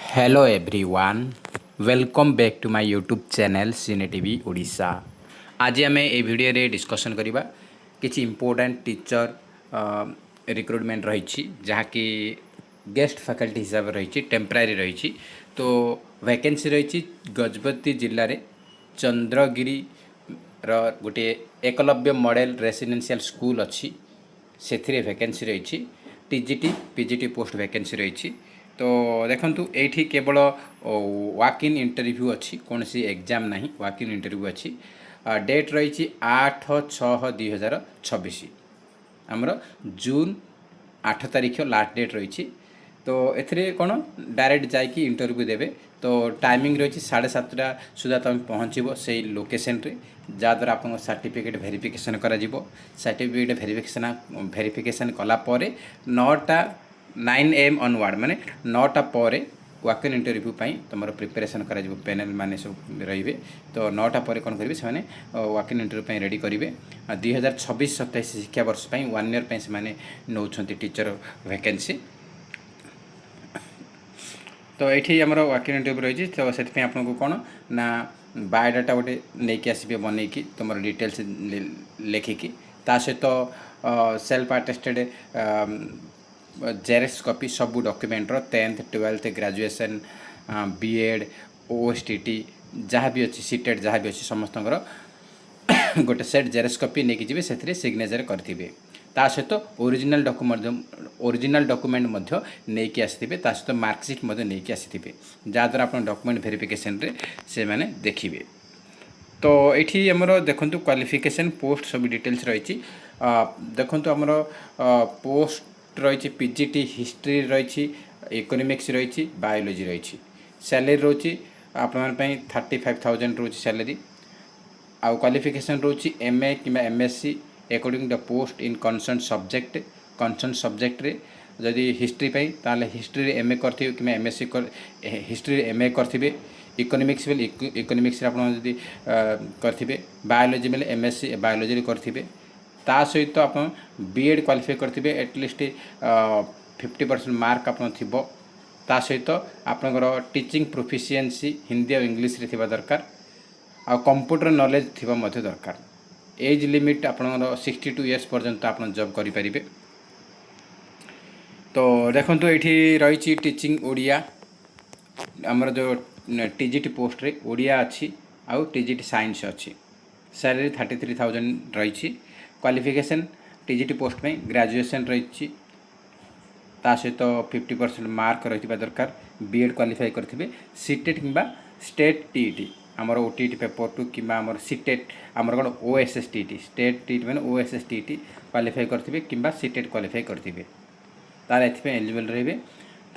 Hello everyone, welcome back to my YouTube channel cine TV Odisha. आज आम ए video रे discussion करबा किछि इंपोर्टेंट टीचर रिक्रुटमेंट रही जहाँकि गेस्ट फैकल्टी हिसाब से रही टेम्परारी रही। तो वैकेंसी रही गजपति जिले में चंद्रगिरी गोटे एकलव्य मॉडल रेसिडेंशियल स्कूल अच्छी से वैकेंसी रही। टीजीटी पीजीटी पोस्ट वैकेंसी रही। तो देखंतु एठी केवल वाक इन इंटरव्यू अच्छी कौन सी एग्जाम नहीं, वाक इन इंटरव्यू अच्छी। डेट रही 8/6/2026 आमर जून 8 तारीख लास्ट डेट रही। तो एथिरे कौन डायरेक्ट जाकि इंटरव्यू देवे। तो टाइमिंग रही 7:30 सुधा तुम पहुँचब से लोकेशन रे जहाँद्वारा आप सर्टिफिकेट वेरिफिकेशन करा सर्टिफिकेट वेरिफिकेशन कलापर 9 AM ऑनवर्ड माने 9टा पर वाक इन इंटरव्यू तुम प्रिपेरेसन कर पैनल माने सब रे। तो 9टा पर कौन करेंगे से वाक इन इंटरव्यू रेडी करेंगे। 2026-27 शिक्षा वर्ष 1 ईयर से नौ टीचर वैकेंसी। तो ये आमर वाक इन इंटरव्यू रही। तो से आपको कौन ना बायोडाटा गोटे नहीं आसबे बनईकि तुम डिटेल्स लिखिकी सहित सेल्फ अटेस्टेड जेरेक्स कॉपी सबू document 10th 12th graduation BEd OSTT जहाँ भी अच्छी सीटेट जहाँ भी अच्छी समस्त गोटे सेट जेरेक्स कॉपी नहीं जी से सिग्नेचर करेंगे। सहित ओरिजिनल डॉक्यूमेंट नहीं आसते सहित मार्कसीट नहीं आसते जहाँद्वारा आप डॉक्यूमेंट वेरिफिकेशन रे से माने देखिए। तो ये आमर देखु क्वालिफिकेशन पोस्ट सब डिटेल्स रही। देखु आमर पोस्ट रही पीजीटी हिस्ट्री रही, इकोनॉमिक्स रही, बायोलॉजी रही। सैलरी रोची आपण 35,000 रोची सैलरी। आउ क्वालिफिकेशन रोची एमए कि MSc according the post in concern subject रे जदि हिस्ट्री ताले हिस्ट्री एमए करथिबे कि एमएससी हिस्ट्री एमए करथिबे। इकोनॉमिक्स बेले इकोनॉमिक्स आप करेंगे। बायोलॉजी बेले एमएससी बायोलॉजी करेंगे। ता सहित आप बीएड क्वालिफाई करेंगे एटलिस्ट 50% मार्क आप ता सहित आपंकर टीचिंग प्रोफिशिएंसी हिंदी और इंग्लीश रे थिबा दरकार। आ कंप्यूटर नॉलेज थिबा मध्य दरकार। एज लिमिट आपंकर 62 इयर्स पर्यंत आप जॉब करेंगे। तो देखो ये रही टीचिंग ओडिया आमर जो टीजीटी पोस्ट रे ओडिया अच्छी आउ टीजीटी साइंस अच्छी। सैलरी 33,000 रही। क्वालिफिकेशन टीजीटी पोस्ट में ग्रेजुएशन रही सहित 50% मार्क रही दरकार। बीएड क्वालिफाई करेंगे। सीटेट कि स्टेट टीईटी आमर ओटीटी पेपर 2 कि आमर सीटेट आमर कौन ओएसएसटीटी स्टेट टीईटी मैंने ओएसएसटीटी क्वालिफाई करेंगे कि सीटेट क्वालिफाई करेंगे तार एथि एलिजिबल रही।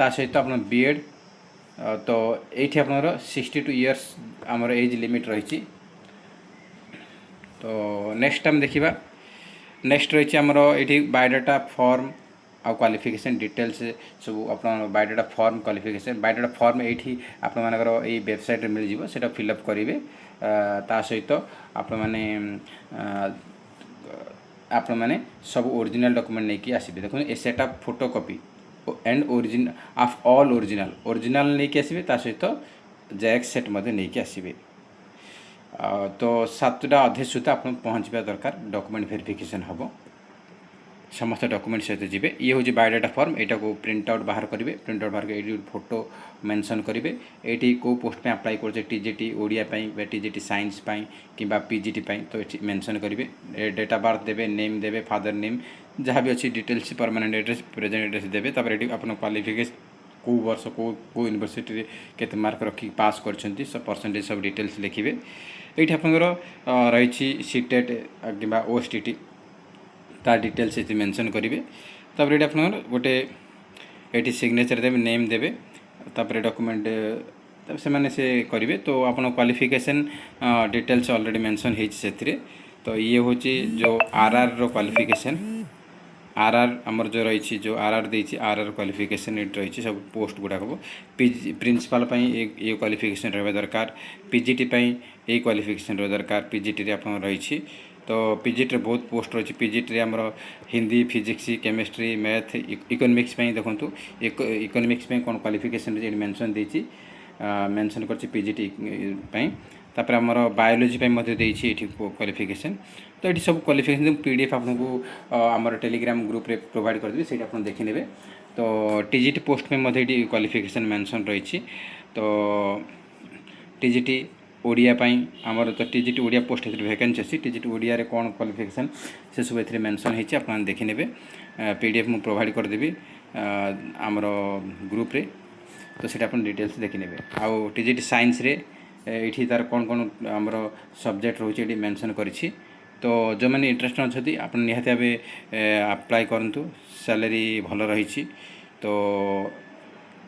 सहित आप बीएड तो ये आप 62 इयर्स आमर एज लिमिट रही। तो नेक्स्ट टाइम देखा नेक्स्ट रही आमर ये बायोडाटा फॉर्म आ क्वालिफिकेशन डिटेल्स सब आप biodata form qualification biodata form ये आप वेबसाइट मिल जाव से फिलअप करेंगे। सहित आप मैंने सब ओरिजिनल डॉक्यूमेंट नहीं आसबे। देखो a set of photo copy and original of all original नहीं आसबे सहित जेरेक्स सेट नहीं आसबे। तो 7टा अधे सुधा आप पहुँचवा दरकार डॉक्यूमेंट वेरिफिकेशन हम समस्त डॉक्यूमेंट सहित जी। ये हूँ बायोडाटा फॉर्म यहाँ को प्रिंट आउट बाहर करेंगे। प्रिंट आउट बाहर कर फोटो मेंशन करेंगे। ये कौ पोस्ट में अप्लाई कर टीजीटी ओडिया टीजीटी साइंस कि पीजीटी तो ये मेंशन करेंगे। डेट ऑफ बर्थ देवे, नेम देवे, फादर नेम जहाँ भी अच्छी details permanent address present address देवे। आप क्वालिफिकेशन कौ वर्ष कौ यूनिवर्सिटी केते मार्क रखी पास कर सब परसेंटेज सब डिटेल्स लिखिए। ये आप रही सीटेट कि ओएसटीटी तार डिटेल्स ये मेंशन करेंगे। तापर ये आप गोटे ये सिग्नेचर देवे, नेम देवे, तापर डॉक्यूमेंट से करेंगे। तो आप क्वालिफिकेशन डिटेल्स ऑलरेडी मेंशन हो। तो ये हूँ जो आरआर रो क्वालिफिकेशन आरआर आमर जो रही जो आरआर देती आरआर क्वालिफिकेशन ये रही सब पोस्ट गुड़ाक पीजी प्रिंसिपल ये क्वालिफिकेशन रहा दरकार। पीजीटी ये क्वालिफिकेशन रहा दरकार। पीजीटी आप रही तो पीजीटी बहुत पोस्ट रही पीजीटी आमर Hindi physics chemistry math economics देखो इकोनॉमिक्स कौन क्वालिफिकेशन मेंशन देती मेंशन कर पीजीटी तापर आमर बायोलोजी क्वालिफिकेशन तो ये सब क्वालिफिकेशन पीडीएफ आपको आमर टेलीग्राम ग्रुप रे प्रोवाइड करदेवी से आप देखने तो टीजीटी पोस्ट में क्वालिफिकेशन मेंशन रही तो टीजीटी ओडिया आमर तो टीजीटी ओडिया पोस्ट वैकेंसी अच्छी टीजीटी ओडिया रे कौन क्वालिफिकेशन से सब ए मेंशन होती आप देखने पीडीएफ मुझे प्रोवाइड करदेवी आमर ग्रुप रे तो सीटा आप डिटेल्स देखने आउ टीजीटी साइंस रे ये तार कौन कौन आमर सब्जेक्ट रोचे ये मेंशन करी तो जो मैंने इंटरेस्ट अच्छी आप निहाती भाव अप्लाई करूँ सैलरी भल रही तो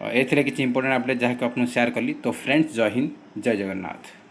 एथिरे किसी इंपोर्टेंट अपडेट जहाँ को आपको शेयर कली तो फ्रेंड्स जय हिंद जय जगन्नाथ।